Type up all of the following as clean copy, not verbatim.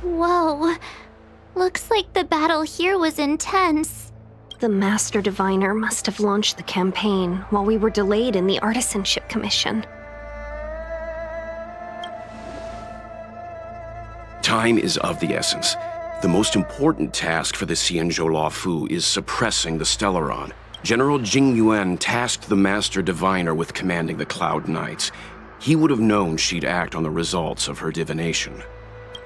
Whoa. Looks like the battle here was intense. The Master Diviner must have launched the campaign while we were delayed in the Artisanship Commission. Time is of the essence. The most important task for the Xianzhou Luofu is suppressing the Stellaron. General Tingyun tasked the Master Diviner with commanding the Cloud Knights. He would have known she'd act on the results of her divination.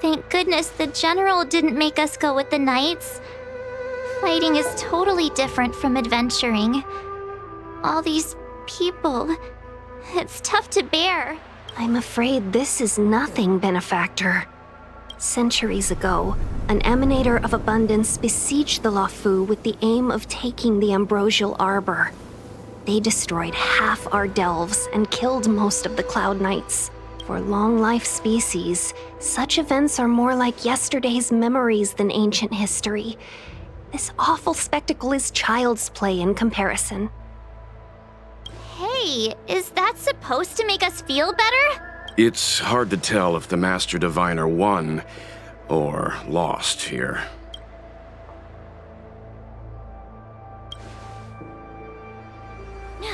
Thank goodness the General didn't make us go with the Knights. Fighting is totally different from adventuring. All these people, it's tough to bear. I'm afraid this is nothing, Benefactor. Centuries ago, an Emanator of Abundance besieged the Luofu with the aim of taking the Ambrosial Arbor. They destroyed half our delves and killed most of the Cloud Knights. For long-life species, such events are more like yesterday's memories than ancient history. This awful spectacle is child's play in comparison. Hey, is that supposed to make us feel better? It's hard to tell if the Master Diviner won or lost here.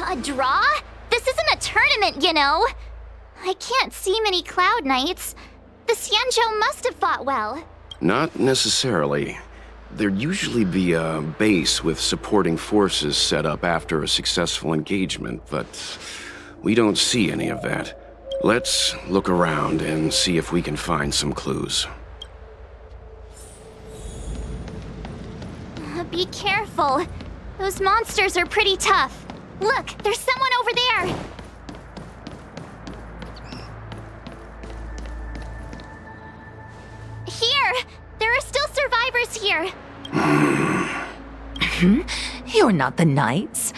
A draw? This isn't a tournament, you know. I can't see many Cloud Knights. The Xianzhou must have fought well. Not necessarily. There'd usually be a base with supporting forces set up after a successful engagement, but we don't see any of that. Let's look around and see if we can find some clues. Be careful. Those monsters are pretty tough. Look, there's someone over there. Here! There are still survivors here. You're not the Knights.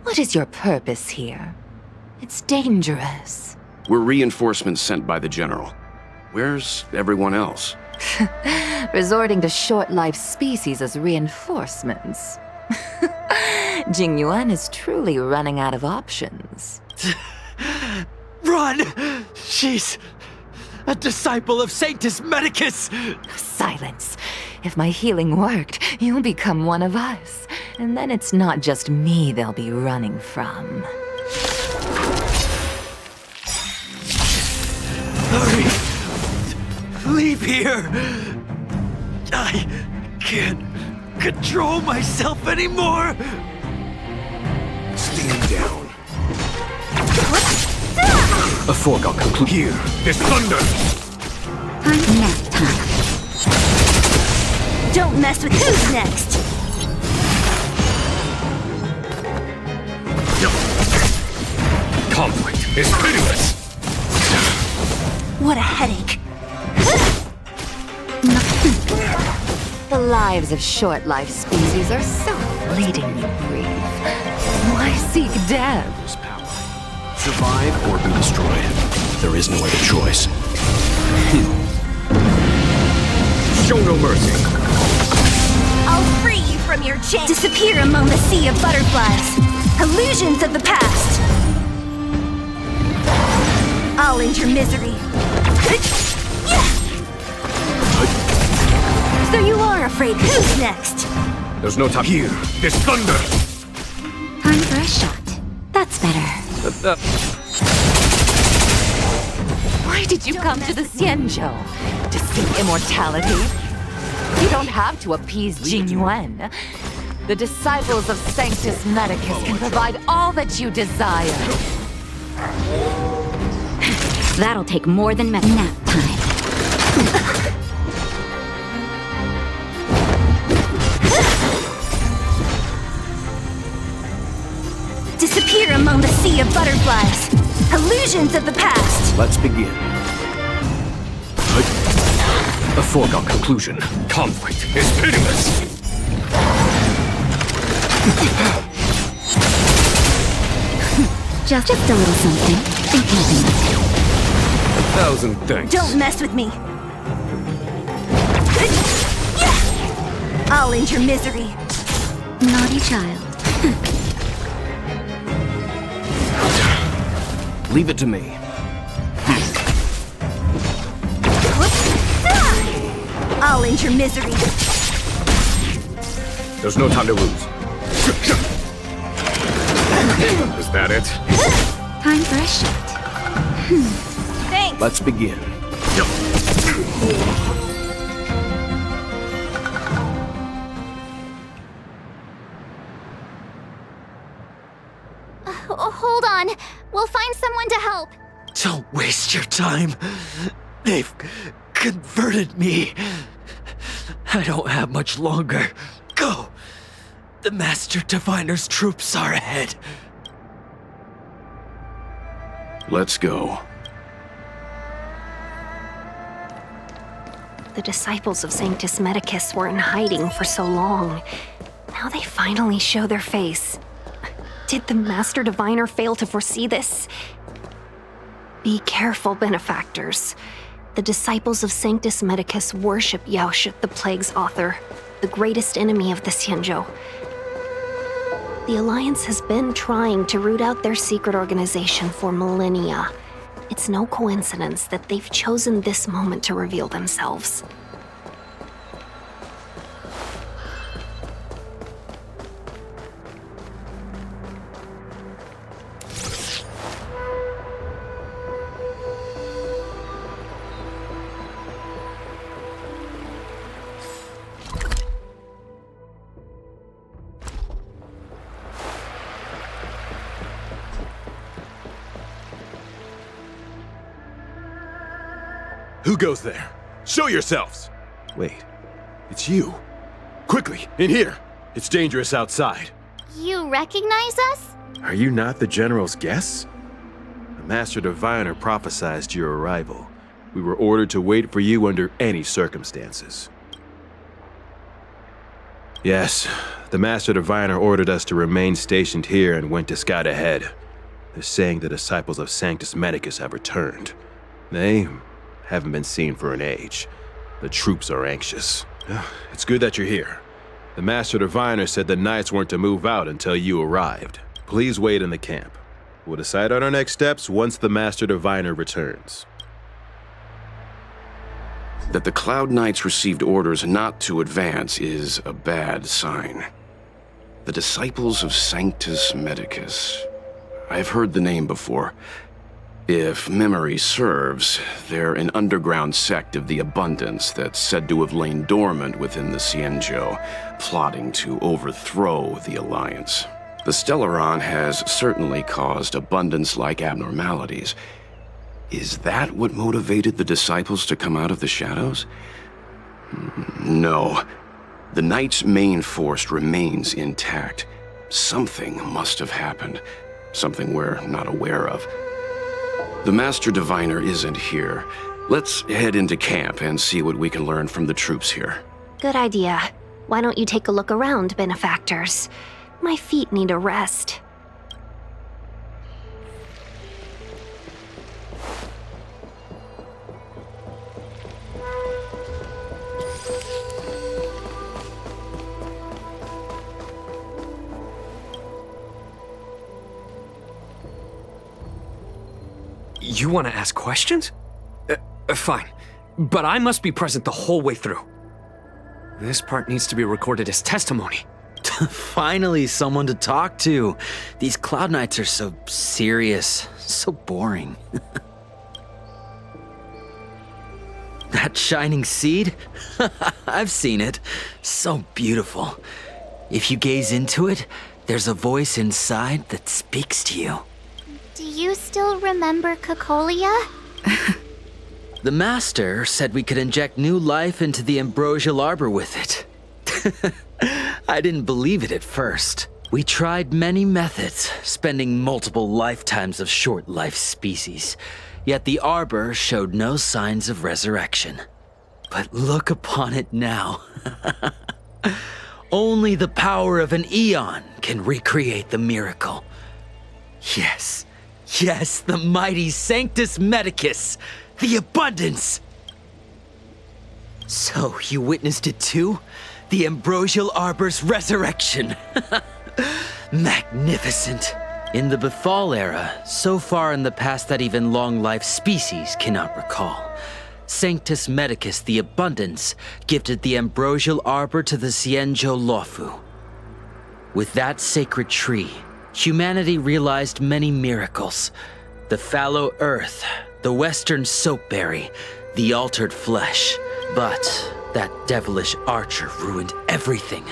What is your purpose here? It's dangerous. We're reinforcements sent by the General. Where's everyone else? Resorting to short-lived species as reinforcements. Tingyun is truly running out of options. Run! She's a disciple of Sanctus Medicus! Silence. If my healing worked, you'll become one of us. And then it's not just me they'll be running from. Hurry! Leave here! I can't control myself anymore! Stand down. A foregone conclusion. Here, there's thunder! Nap time. Don't mess with who's next! Conflict is pitiless! What a headache. The lives of short-lived species are so fleetingly brief. Why seek death? Survive or be destroyed. There is no other choice. Show no mercy. I'll free you from your chains. Disappear among the sea of butterflies. Illusions of the past. I'll end your misery. So you are afraid. Who's next? There's no time. Here, there's thunder! Time for a shot. That's better. Why did you come to the Xianzhou? To seek immortality? You don't have to appease Tingyun. The disciples of Sanctus Medicus can provide all that you desire. That'll take more than nap time. Disappear among the sea of butterflies. Illusions of the past. Let's begin. A foregone conclusion. Conflict is pitiless! Just a little something. Think nothing of it. 1,000 thanks. Don't mess with me. I'll end your misery. Naughty child. Leave it to me. I'll end your misery. There's no time to lose. Is that it? Time for a shot. Thanks. Let's begin. Hold on. We'll find someone to help. Don't waste your time. They've converted me. I don't have much longer. Go. The Master Diviner's troops are ahead. Let's go. The disciples of Sanctus Medicus were in hiding for so long. Now they finally show their face. Did the Master Diviner fail to foresee this? Be careful, benefactors. The disciples of Sanctus Medicus worship Yaoshi, the Plague's author, the greatest enemy of the Xianzhou. The Alliance has been trying to root out their secret organization for millennia. It's no coincidence that they've chosen this moment to reveal themselves. Who goes there? Show yourselves! Wait, it's you. Quickly, in here! It's dangerous outside. You recognize us? Are you not the General's guests? The Master Diviner prophesied your arrival. We were ordered to wait for you under any circumstances. Yes, the Master Diviner ordered us to remain stationed here and went to scout ahead. They're saying the disciples of Sanctus Medicus have returned. They haven't been seen for an age. The troops are anxious. It's good that you're here. The Master Diviner said the Knights weren't to move out until you arrived. Please wait in the camp. We'll decide on our next steps once the Master Diviner returns. That the Cloud Knights received orders not to advance is a bad sign. The disciples of Sanctus Medicus. I've heard the name before. If memory serves, they're an underground sect of the Abundance that's said to have lain dormant within the Xianzhou, plotting to overthrow the Alliance. The Stellaron has certainly caused Abundance-like abnormalities. Is that what motivated the disciples to come out of the shadows? No. The Knight's main force remains intact. Something must have happened. Something we're not aware of. The Master Diviner isn't here. Let's head into camp and see what we can learn from the troops here. Good idea. Why don't you take a look around, benefactors? My feet need a rest. You want to ask questions? Fine. But I must be present the whole way through. This part needs to be recorded as testimony. Finally, someone to talk to. These Cloud Knights are so serious, so boring. That shining seed? I've seen it. So beautiful. If you gaze into it, there's a voice inside that speaks to you. Do you still remember Cocolia? The Master said we could inject new life into the ambrosial arbor with it. I didn't believe it at first. We tried many methods, spending multiple lifetimes of short-life species. Yet the arbor showed no signs of resurrection. But look upon it now. Only the power of an eon can recreate the miracle. Yes, Yes, the mighty Sanctus Medicus, the abundance! So, you witnessed it too? The Ambrosial Arbor's resurrection! Magnificent! In the Befall era, so far in the past that even long-life species cannot recall, Sanctus Medicus the Abundance gifted the Ambrosial Arbor to the Xianzhou Luofu. With that sacred tree, humanity realized many miracles. The fallow earth, the western soapberry, the altered flesh. But that devilish archer ruined everything.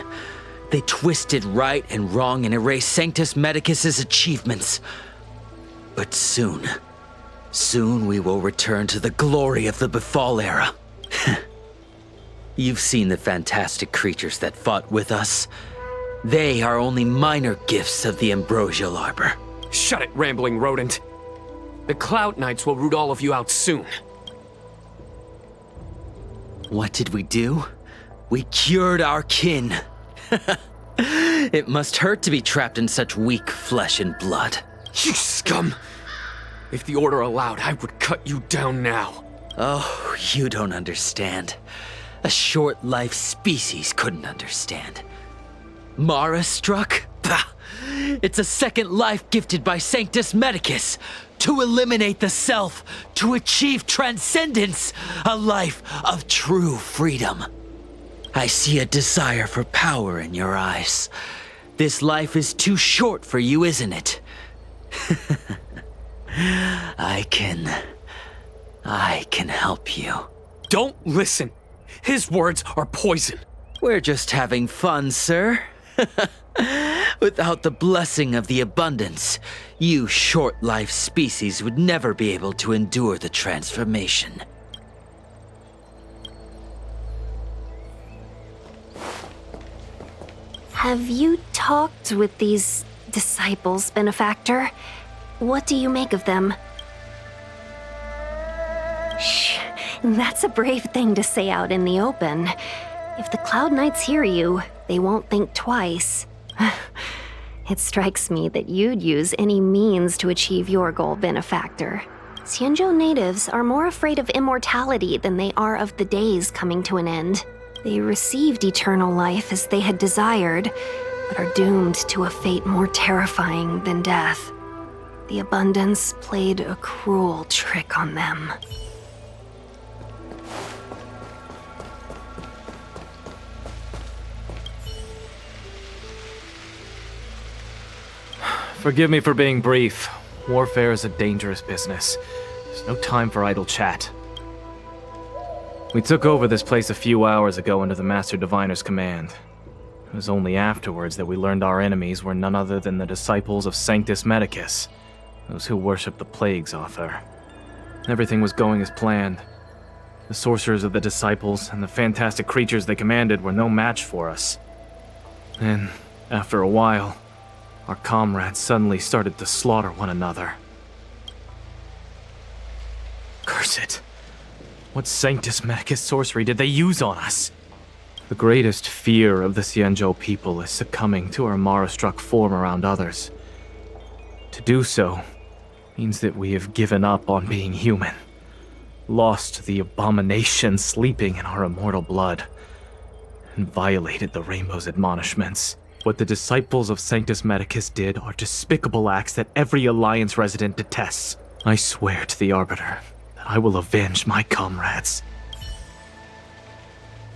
They twisted right and wrong and erased Sanctus Medicus's achievements. But soon we will return to the glory of the Befall era. You've seen the fantastic creatures that fought with us. They are only minor gifts of the Ambrosial Arbor. Shut it, rambling rodent. The Cloud Knights will root all of you out soon. What did we do? We cured our kin. It must hurt to be trapped in such weak flesh and blood. You scum! If the Order allowed, I would cut you down now. Oh, you don't understand. A short-life species couldn't understand. Mara struck? Bah! It's a second life gifted by Sanctus Medicus. To eliminate the self, to achieve transcendence, a life of true freedom. I see a desire for power in your eyes. This life is too short for you, isn't it? I can help you. Don't listen. His words are poison. We're just having fun, sir. Without the blessing of the abundance, you short-life species would never be able to endure the transformation. Have you talked with these disciples, Benefactor? What do you make of them? Shh, that's a brave thing to say out in the open. If the Cloud Knights hear you, they won't think twice. It strikes me that you'd use any means to achieve your goal, Benefactor. Xianzhou natives are more afraid of immortality than they are of the days coming to an end. They received eternal life as they had desired, but are doomed to a fate more terrifying than death. The abundance played a cruel trick on them. Forgive me for being brief. Warfare is a dangerous business. There's no time for idle chat. We took over this place a few hours ago under the Master Diviner's command. It was only afterwards that we learned our enemies were none other than the disciples of Sanctus Medicus, those who worship the Plague's author. Everything was going as planned. The sorcerers of the disciples and the fantastic creatures they commanded were no match for us. Then, after a while, our comrades suddenly started to slaughter one another. Curse it. What Sanctus Medicus sorcery did they use on us? The greatest fear of the Xianzhou people is succumbing to our Mara-struck form around others. To do so means that we have given up on being human, lost the abomination sleeping in our immortal blood, and violated the Rainbow's admonishments. What the disciples of Sanctus Medicus did are despicable acts that every Alliance resident detests. I swear to the Arbiter that I will avenge my comrades.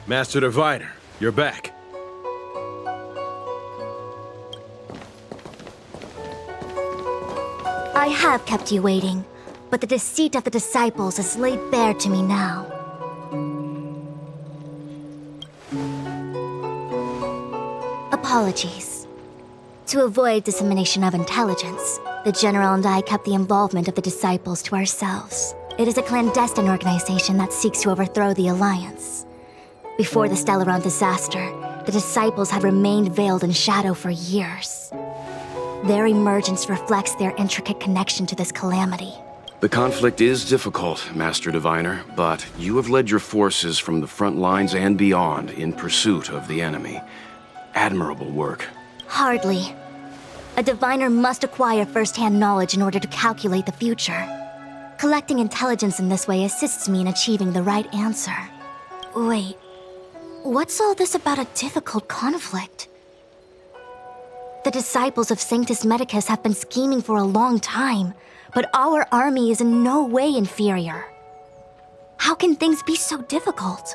Master Diviner, you're back. I have kept you waiting, but the deceit of the disciples is laid bare to me now. Apologies. To avoid dissemination of intelligence, the General and I kept the involvement of the disciples to ourselves. It is a clandestine organization that seeks to overthrow the Alliance. Before the Stellaron disaster, the disciples had remained veiled in shadow for years. Their emergence reflects their intricate connection to this calamity. The conflict is difficult, Master Diviner, but you have led your forces from the front lines and beyond in pursuit of the enemy. Admirable work. Hardly. A diviner must acquire first-hand knowledge in order to calculate the future. Collecting intelligence in this way assists me in achieving the right answer. Wait, what's all this about a difficult conflict? The disciples of Sanctus Medicus have been scheming for a long time, but our army is in no way inferior. How can things be so difficult?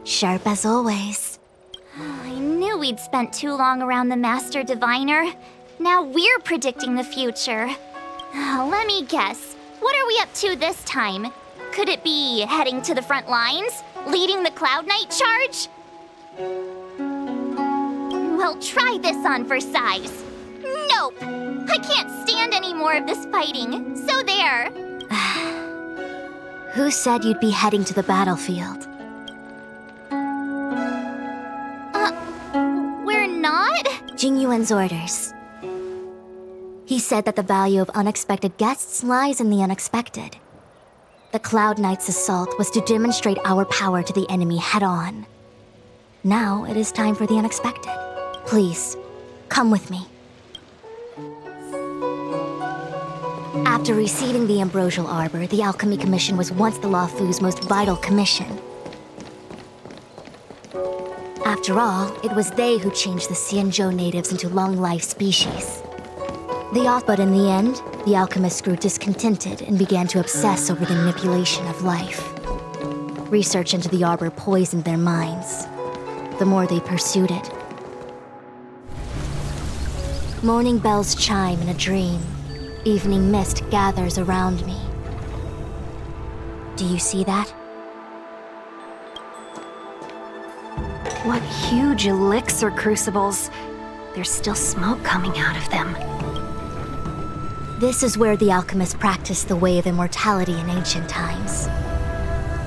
Sharp as always. I knew we'd spent too long around the Master Diviner. Now we're predicting the future. Let me guess. What are we up to this time? Could it be heading to the front lines? Leading the Cloud Knight charge? Well, try this on for size. Nope! I can't stand any more of this fighting, so there. Who said you'd be heading to the battlefield? We're not? Tingyun's orders. He said that the value of unexpected guests lies in the unexpected. The Cloud Knight's assault was to demonstrate our power to the enemy head-on. Now it is time for the unexpected. Please, come with me. After receiving the Ambrosial Arbor, the Alchemy Commission was once the Luofu's most vital commission. After all, it was they who changed the Xianzhou natives into long-life species. But in the end, the alchemists grew discontented and began to obsess over the manipulation of life. Research into the arbor poisoned their minds. The more they pursued it. Morning bells chime in a dream. Evening mist gathers around me. Do you see that? What huge elixir crucibles. There's still smoke coming out of them. This is where the alchemists practiced the way of immortality in ancient times.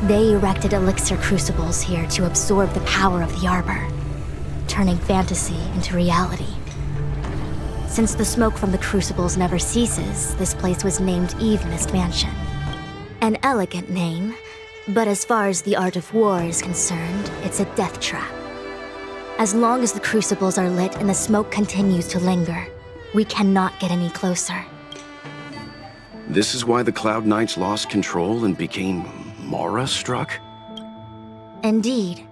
They erected elixir crucibles here to absorb the power of the arbor, turning fantasy into reality. Since the smoke from the crucibles never ceases, this place was named Eve Mist Mansion. An elegant name, but as far as the art of war is concerned, it's a death trap. As long as the crucibles are lit and the smoke continues to linger, we cannot get any closer. This is why the Cloud Knights lost control and became Mara-struck? Indeed.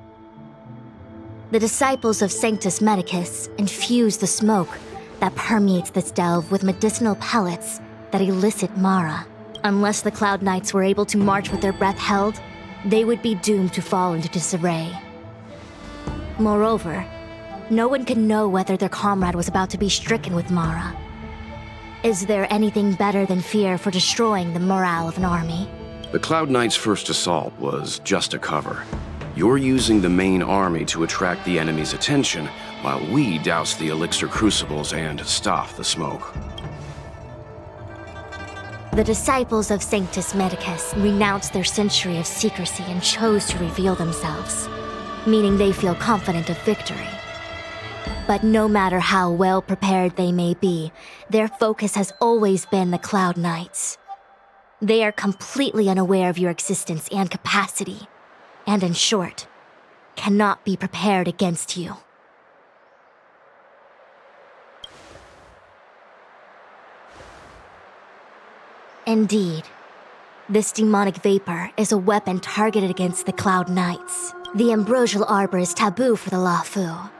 The disciples of Sanctus Medicus infuse the smoke that permeates this delve with medicinal pellets that elicit Mara. Unless the Cloud Knights were able to march with their breath held, they would be doomed to fall into disarray. Moreover, no one could know whether their comrade was about to be stricken with Mara. Is there anything better than fear for destroying the morale of an army? The Cloud Knights' first assault was just a cover. You're using the main army to attract the enemy's attention, while we douse the elixir crucibles and stop the smoke. The disciples of Sanctus Medicus renounced their century of secrecy and chose to reveal themselves, meaning they feel confident of victory. But no matter how well prepared they may be, their focus has always been the Cloud Knights. They are completely unaware of your existence and capacity, and in short, cannot be prepared against you. Indeed, this demonic vapor is a weapon targeted against the Cloud Knights. The Ambrosial Arbor is taboo for the Luofu,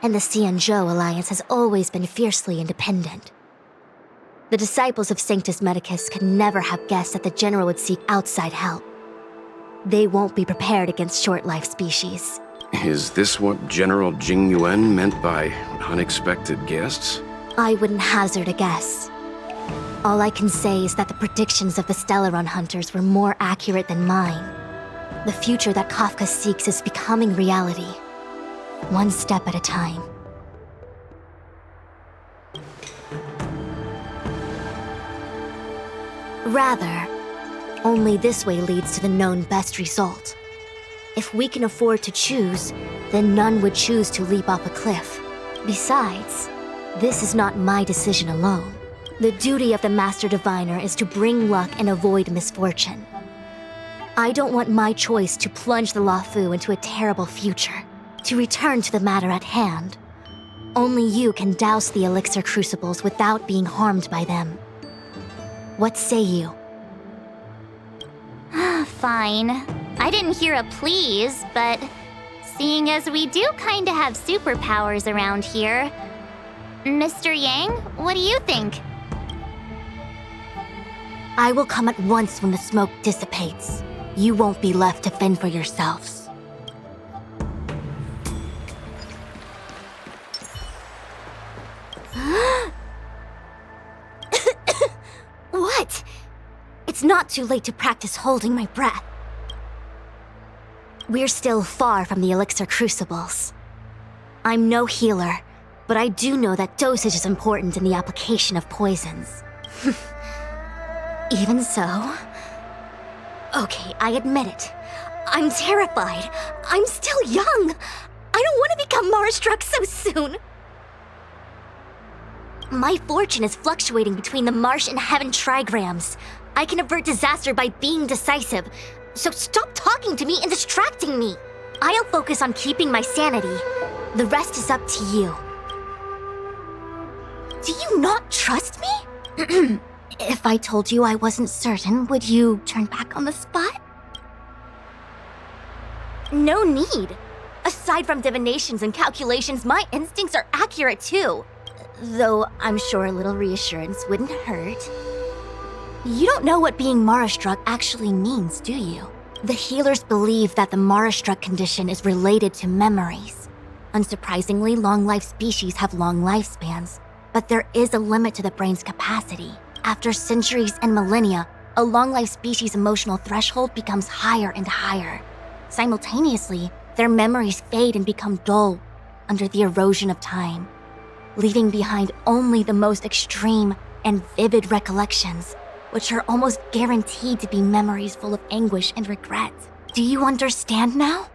and the Xianzhou Alliance has always been fiercely independent. The disciples of Sanctus Medicus could never have guessed that the General would seek outside help. They won't be prepared against short-life species. Is this what General Tingyun meant by unexpected guests? I wouldn't hazard a guess. All I can say is that the predictions of the Stellaron hunters were more accurate than mine. The future that Kafka seeks is becoming reality, one step at a time. Rather, only this way leads to the known best result. If we can afford to choose, then none would choose to leap off a cliff. Besides, this is not my decision alone. The duty of the Master Diviner is to bring luck and avoid misfortune. I don't want my choice to plunge the Luofu into a terrible future. To return to the matter at hand, only you can douse the elixir crucibles without being harmed by them. What say you? Fine. I didn't hear a please, but seeing as we do kinda have superpowers around here, Mr. Yang, what do you think? I will come at once when the smoke dissipates. You won't be left to fend for yourselves. What? It's not too late to practice holding my breath. We're still far from the elixir crucibles. I'm no healer, but I do know that dosage is important in the application of poisons. Even so... Okay, I admit it. I'm terrified. I'm still young. I don't want to become Mara-struck so soon. My fortune is fluctuating between the Marsh and Heaven trigrams. I can avert disaster by being decisive, so stop talking to me and distracting me. I'll focus on keeping my sanity. The rest is up to you. Do you not trust me? If I told you I wasn't certain, would you turn back on the spot? No need. Aside from divinations and calculations, my instincts are accurate too. Though I'm sure a little reassurance wouldn't hurt. You don't know what being Mara-struck actually means, do you? The healers believe that the Mara-struck condition is related to memories. Unsurprisingly, long-life species have long lifespans, but there is a limit to the brain's capacity. After centuries and millennia, a long-life species' emotional threshold becomes higher and higher. Simultaneously, their memories fade and become dull under the erosion of time, leaving behind only the most extreme and vivid recollections, which are almost guaranteed to be memories full of anguish and regret. Do you understand now?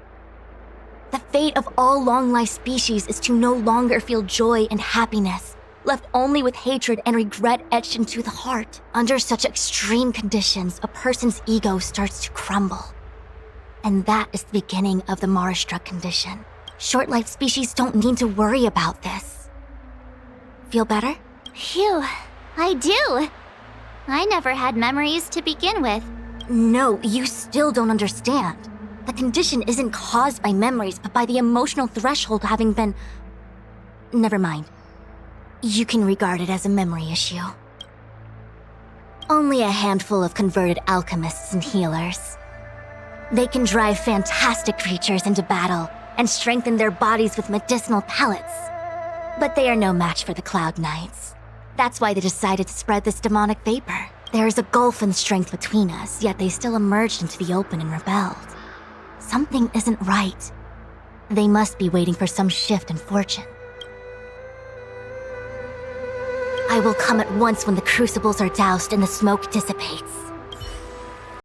The fate of all long-life species is to no longer feel joy and happiness, left only with hatred and regret etched into the heart. Under such extreme conditions, a person's ego starts to crumble. And that is the beginning of the Mara-struck condition. Short-life species don't need to worry about this. Feel better? Phew, I do. I never had memories to begin with. No, you still don't understand. The condition isn't caused by memories, but by the emotional threshold having been... Never mind. You can regard it as a memory issue. Only a handful of converted alchemists and healers. They can drive fantastic creatures into battle and strengthen their bodies with medicinal pellets. But they are no match for the Cloud Knights. That's why they decided to spread this demonic vapor. There is a gulf in strength between us, yet they still emerged into the open and rebelled. Something isn't right. They must be waiting for some shift in fortune. I will come at once when the crucibles are doused and the smoke dissipates.